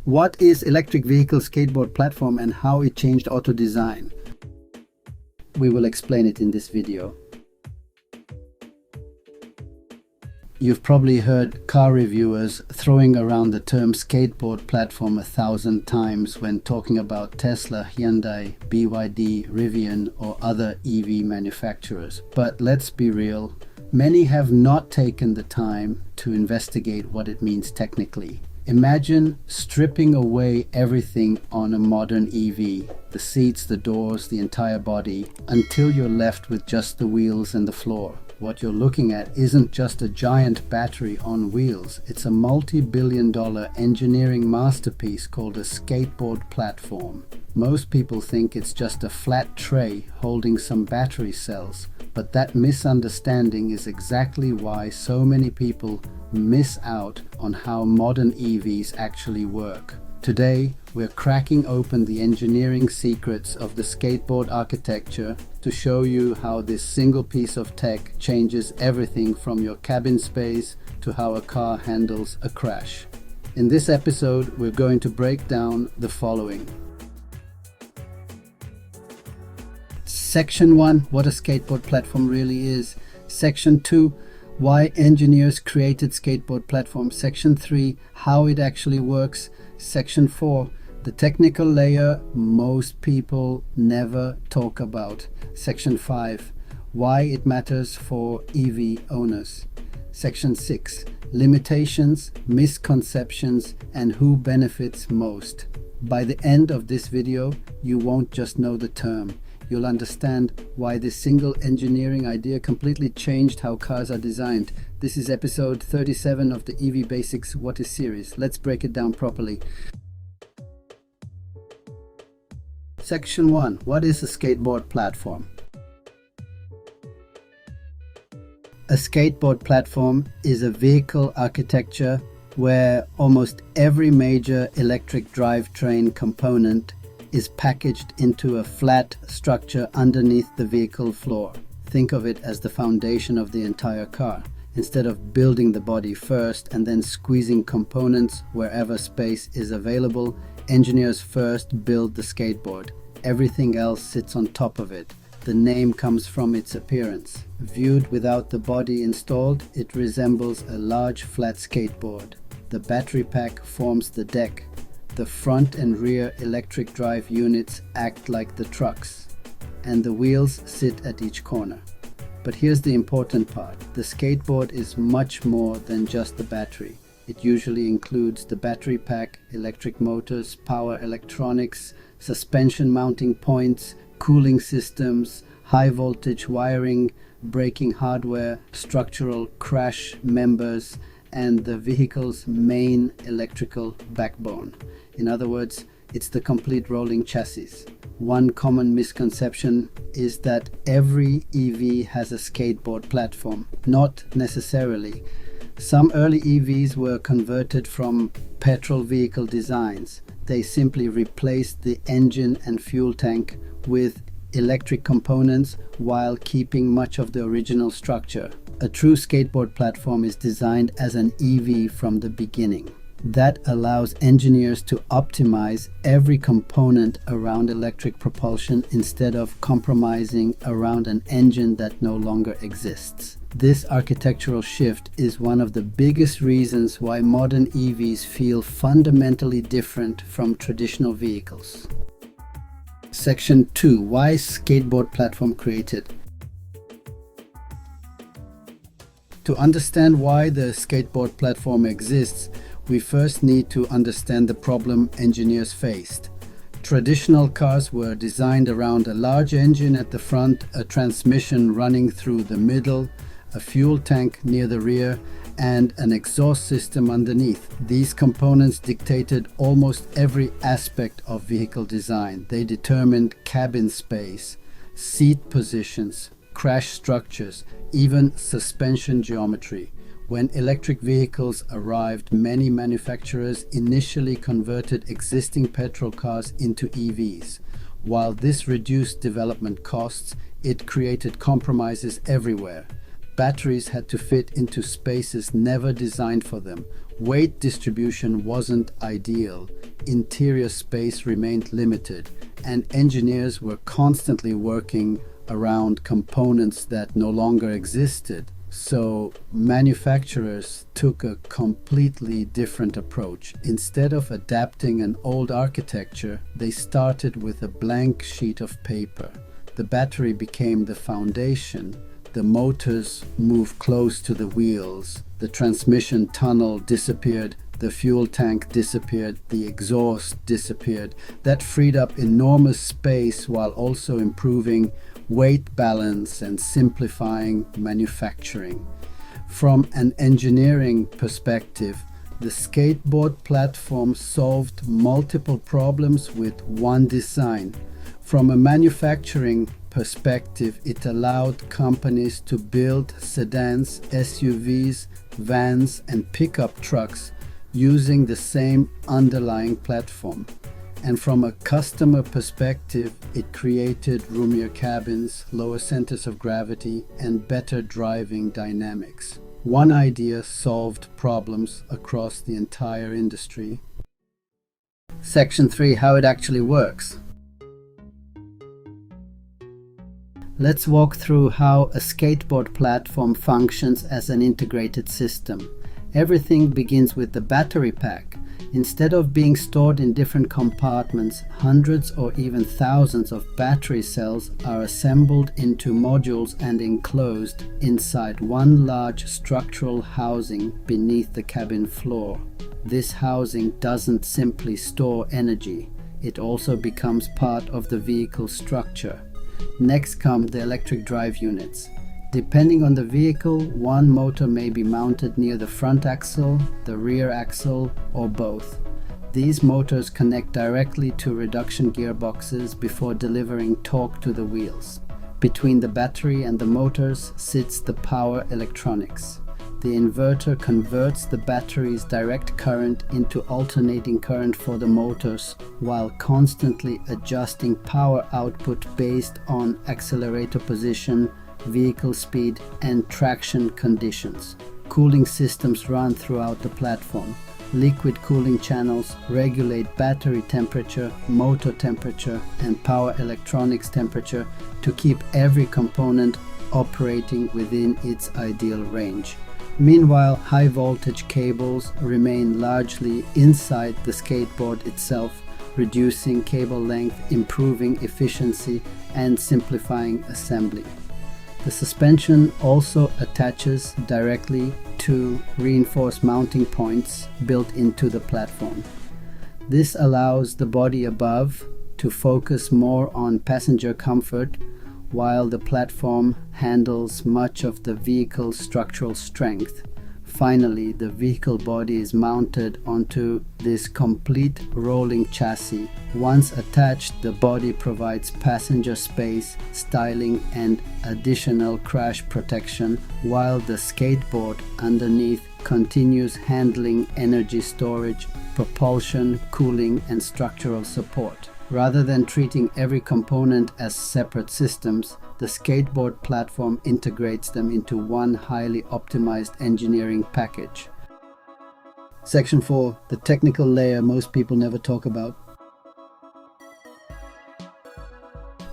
What is electric vehicle skateboard platform and how it changed auto design? We will explain it in this video. You've probably heard car reviewers throwing around the term skateboard platform 1,000 times when talking about Tesla, Hyundai, BYD, Rivian or other EV manufacturers. But let's be real, many have not taken the time to investigate what it means technically. Imagine stripping away everything on a modern EV, the seats, the doors, the entire body, until you're left with just the wheels and the floor. What you're looking at isn't just a giant battery on wheels, it's a multi-billion-dollar engineering masterpiece called a skateboard platform. Most people think it's just a flat tray holding some battery cells, but that misunderstanding is exactly why so many people miss out on how modern EVs actually work. Today, we're cracking open the engineering secrets of the skateboard architecture to show you how this single piece of tech changes everything from your cabin space to how a car handles a crash. In this episode, we're going to break down the following. Section 1, what a skateboard platform really is. Section 2, why engineers created skateboard platform. Section 3, how it actually works. Section 4, the technical layer most people never talk about. Section 5, why it matters for EV owners. Section 6, limitations, misconceptions, and who benefits most. By the end of this video, you won't just know the term. You'll understand why this single engineering idea completely changed how cars are designed. This is episode 37 of the EV Basics What Is series. Let's break it down properly. Section 1. What is a skateboard platform? A skateboard platform is a vehicle architecture where almost every major electric drivetrain component is packaged into a flat structure underneath the vehicle floor. Think of it as the foundation of the entire car. Instead of building the body first and then squeezing components wherever space is available, engineers first build the skateboard. Everything else sits on top of it. The name comes from its appearance. Viewed without the body installed, it resembles a large flat skateboard. The battery pack forms the deck. The front and rear electric drive units act like the trucks, and the wheels sit at each corner. But here's the important part. The skateboard is much more than just the battery. It usually includes the battery pack, electric motors, power electronics, suspension mounting points, cooling systems, high voltage wiring, braking hardware, structural crash members, and the vehicle's main electrical backbone. In other words, it's the complete rolling chassis. One common misconception is that every EV has a skateboard platform. Not necessarily. Some early EVs were converted from petrol vehicle designs. They simply replaced the engine and fuel tank with electric components while keeping much of the original structure. A true skateboard platform is designed as an EV from the beginning. That allows engineers to optimize every component around electric propulsion instead of compromising around an engine that no longer exists. This architectural shift is one of the biggest reasons why modern EVs feel fundamentally different from traditional vehicles. Section 2. Why skateboard platform created? To understand why the skateboard platform exists, we first need to understand the problem engineers faced. Traditional cars were designed around a large engine at the front, a transmission running through the middle, a fuel tank near the rear, and an exhaust system underneath. These components dictated almost every aspect of vehicle design. They determined cabin space, seat positions, crash structures, even suspension geometry. When electric vehicles arrived, many manufacturers initially converted existing petrol cars into EVs. While this reduced development costs, it created compromises everywhere. Batteries had to fit into spaces never designed for them. Weight distribution wasn't ideal. Interior space remained limited, and engineers were constantly working around components that no longer existed. So manufacturers took a completely different approach. Instead of adapting an old architecture, they started with a blank sheet of paper. The battery became the foundation. The motors moved close to the wheels. The transmission tunnel disappeared. The fuel tank disappeared. The exhaust disappeared. That freed up enormous space while also improving weight balance and simplifying manufacturing. From an engineering perspective, the skateboard platform solved multiple problems with one design. From a manufacturing perspective, it allowed companies to build sedans, SUVs, vans, and pickup trucks using the same underlying platform. And from a customer perspective, it created roomier cabins, lower centers of gravity, and better driving dynamics. One idea solved problems across the entire industry. Section 3: How it actually works. Let's walk through how a skateboard platform functions as an integrated system. Everything begins with the battery pack. Instead of being stored in different compartments, hundreds or even thousands of battery cells are assembled into modules and enclosed inside one large structural housing beneath the cabin floor. This housing doesn't simply store energy, it also becomes part of the vehicle structure. Next come the electric drive units. Depending on the vehicle, one motor may be mounted near the front axle, the rear axle, or both. These motors connect directly to reduction gearboxes before delivering torque to the wheels. Between the battery and the motors sits the power electronics. The inverter converts the battery's direct current into alternating current for the motors while constantly adjusting power output based on accelerator position, vehicle speed, and traction conditions. Cooling systems run throughout the platform. Liquid cooling channels regulate battery temperature, motor temperature, and power electronics temperature to keep every component operating within its ideal range. Meanwhile, high voltage cables remain largely inside the skateboard itself, reducing cable length, improving efficiency, and simplifying assembly. The suspension also attaches directly to reinforced mounting points built into the platform. This allows the body above to focus more on passenger comfort, while the platform handles much of the vehicle's structural strength. Finally, the vehicle body is mounted onto this complete rolling chassis. Once attached, the body provides passenger space, styling, and additional crash protection, while the skateboard underneath continues handling energy storage, propulsion, cooling, and structural support. Rather than treating every component as separate systems, the skateboard platform integrates them into one highly optimized engineering package. Section 4: The technical layer most people never talk about.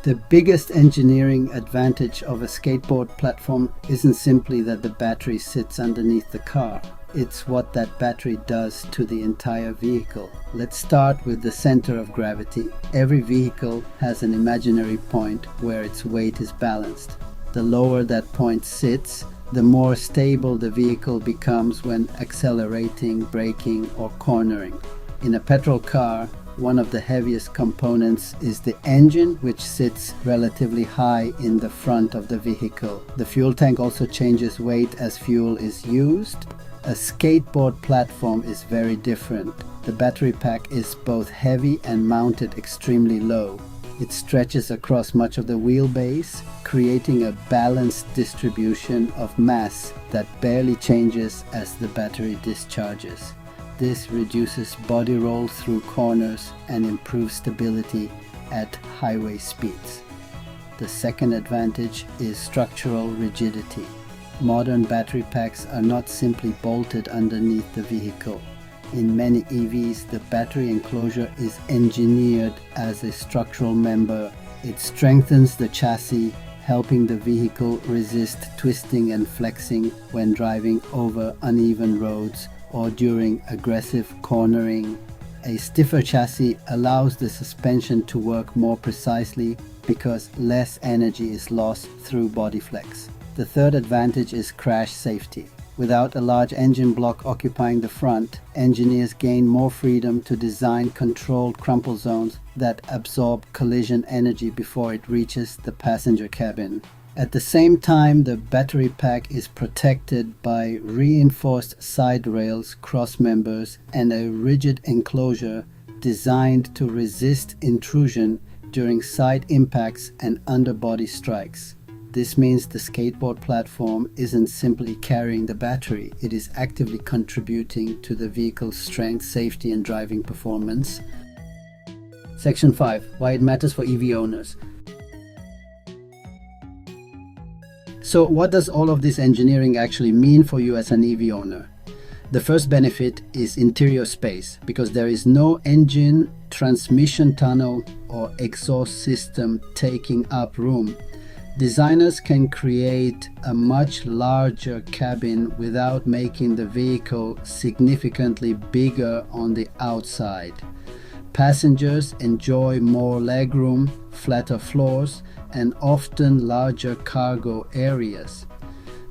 The biggest engineering advantage of a skateboard platform isn't simply that the battery sits underneath the car. It's what that battery does to the entire vehicle. Let's start with the center of gravity. Every vehicle has an imaginary point where its weight is balanced. The lower that point sits, the more stable the vehicle becomes when accelerating, braking, or cornering. In a petrol car, one of the heaviest components is the engine, which sits relatively high in the front of the vehicle. The fuel tank also changes weight as fuel is used. A skateboard platform is very different. The battery pack is both heavy and mounted extremely low. It stretches across much of the wheelbase, creating a balanced distribution of mass that barely changes as the battery discharges. This reduces body roll through corners and improves stability at highway speeds. The second advantage is structural rigidity. Modern battery packs are not simply bolted underneath the vehicle. In many EVs, the battery enclosure is engineered as a structural member. It strengthens the chassis, helping the vehicle resist twisting and flexing when driving over uneven roads or during aggressive cornering. A stiffer chassis allows the suspension to work more precisely because less energy is lost through body flex. The third advantage is crash safety. Without a large engine block occupying the front, engineers gain more freedom to design controlled crumple zones that absorb collision energy before it reaches the passenger cabin. At the same time, the battery pack is protected by reinforced side rails, cross members, and a rigid enclosure designed to resist intrusion during side impacts and underbody strikes. This means the skateboard platform isn't simply carrying the battery, it is actively contributing to the vehicle's strength, safety, and driving performance. Section 5. Why it matters for EV owners. So what does all of this engineering actually mean for you as an EV owner? The first benefit is interior space, because there is no engine, transmission tunnel, or exhaust system taking up room. Designers can create a much larger cabin without making the vehicle significantly bigger on the outside. Passengers enjoy more legroom, flatter floors, and often larger cargo areas.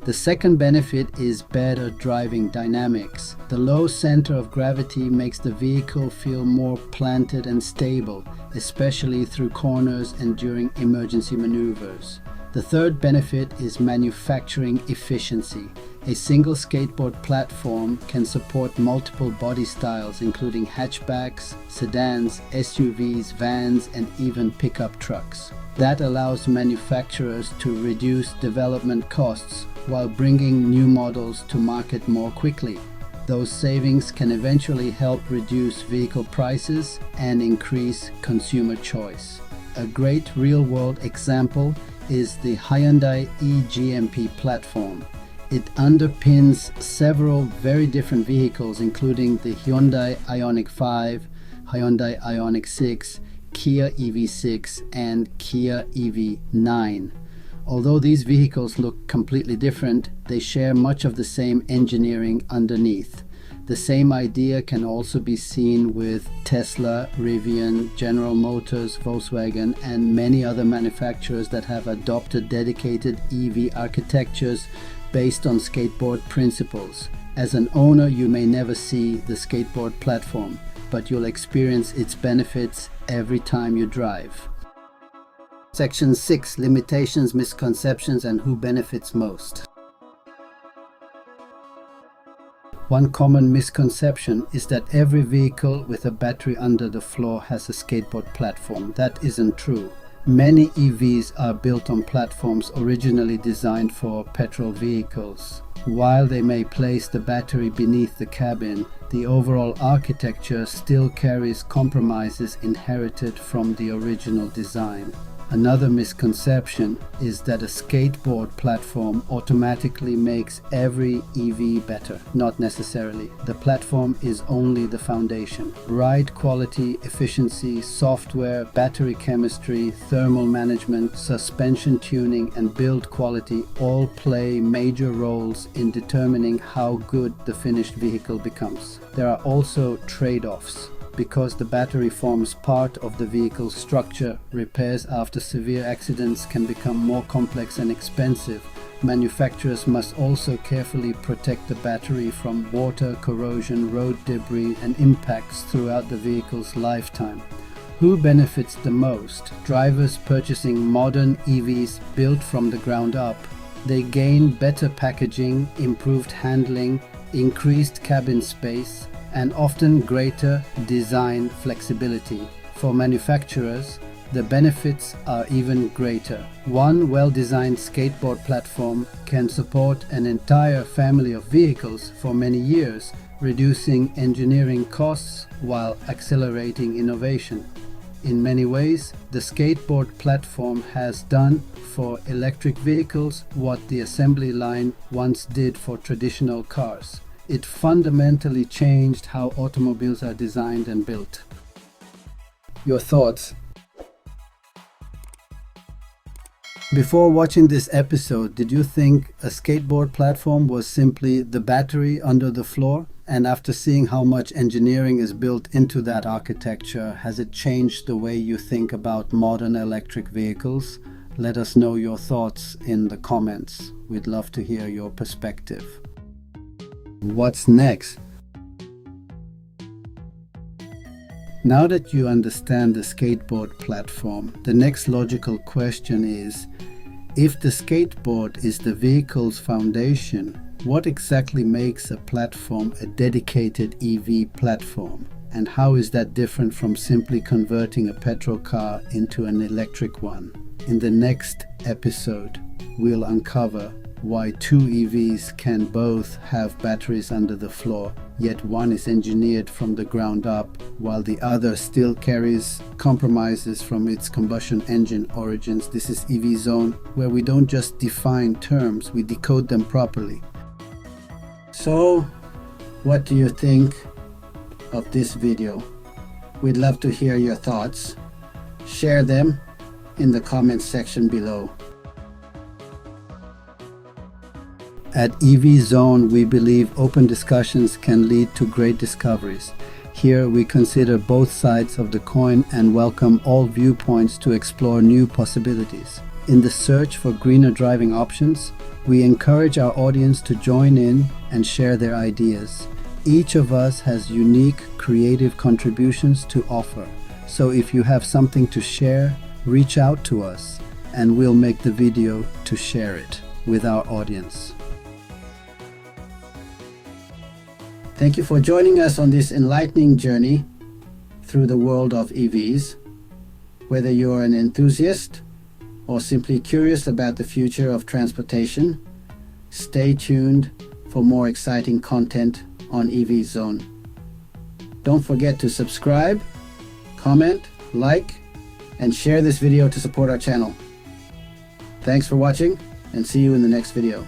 The second benefit is better driving dynamics. The low center of gravity makes the vehicle feel more planted and stable, especially through corners and during emergency maneuvers. The third benefit is manufacturing efficiency. A single skateboard platform can support multiple body styles, including hatchbacks, sedans, SUVs, vans, and even pickup trucks. That allows manufacturers to reduce development costs while bringing new models to market more quickly. Those savings can eventually help reduce vehicle prices and increase consumer choice. A great real-world example is the Hyundai eGMP platform. It underpins several very different vehicles, including the Hyundai Ioniq 5, Hyundai Ioniq 6, Kia EV6, and Kia EV9. Although these vehicles look completely different, they share much of the same engineering underneath. The same idea can also be seen with Tesla, Rivian, General Motors, Volkswagen, and many other manufacturers that have adopted dedicated EV architectures based on skateboard principles. As an owner, you may never see the skateboard platform, but you'll experience its benefits every time you drive. Section 6. Limitations, misconceptions, and who benefits most. One common misconception is that every vehicle with a battery under the floor has a skateboard platform. That isn't true. Many EVs are built on platforms originally designed for petrol vehicles. While they may place the battery beneath the cabin, the overall architecture still carries compromises inherited from the original design. Another misconception is that a skateboard platform automatically makes every EV better. Not necessarily. The platform is only the foundation. Ride quality, efficiency, software, battery chemistry, thermal management, suspension tuning, and build quality all play major roles in determining how good the finished vehicle becomes. There are also trade-offs. Because the battery forms part of the vehicle's structure, repairs after severe accidents can become more complex and expensive. Manufacturers must also carefully protect the battery from water, corrosion, road debris, and impacts throughout the vehicle's lifetime. Who benefits the most? Drivers purchasing modern EVs built from the ground up. They gain better packaging, improved handling, increased cabin space, and often greater design flexibility. For manufacturers, the benefits are even greater. One well-designed skateboard platform can support an entire family of vehicles for many years, reducing engineering costs while accelerating innovation. In many ways, the skateboard platform has done for electric vehicles what the assembly line once did for traditional cars. It fundamentally changed how automobiles are designed and built. Your thoughts? Before watching this episode, did you think a skateboard platform was simply the battery under the floor? And after seeing how much engineering is built into that architecture, has it changed the way you think about modern electric vehicles? Let us know your thoughts in the comments. We'd love to hear your perspective. What's next? Now that you understand the skateboard platform, the next logical question is, if the skateboard is the vehicle's foundation, what exactly makes a platform a dedicated EV platform? And how is that different from simply converting a petrol car into an electric one? In the next episode, we'll uncover why two EVs can both have batteries under the floor, yet one is engineered from the ground up, while the other still carries compromises from its combustion engine origins. This is EV Zone, where we don't just define terms, we decode them properly. So, what do you think of this video? We'd love to hear your thoughts. Share them in the comments section below. At EV Zone, we believe open discussions can lead to great discoveries. Here we consider both sides of the coin and welcome all viewpoints to explore new possibilities. In the search for greener driving options, we encourage our audience to join in and share their ideas. Each of us has unique creative contributions to offer. So if you have something to share, reach out to us and we'll make the video to share it with our audience. Thank you for joining us on this enlightening journey through the world of EVs. Whether you're an enthusiast or simply curious about the future of transportation, stay tuned for more exciting content on EV Zone. Don't forget to subscribe, comment, like, and share this video to support our channel. Thanks for watching, and see you in the next video.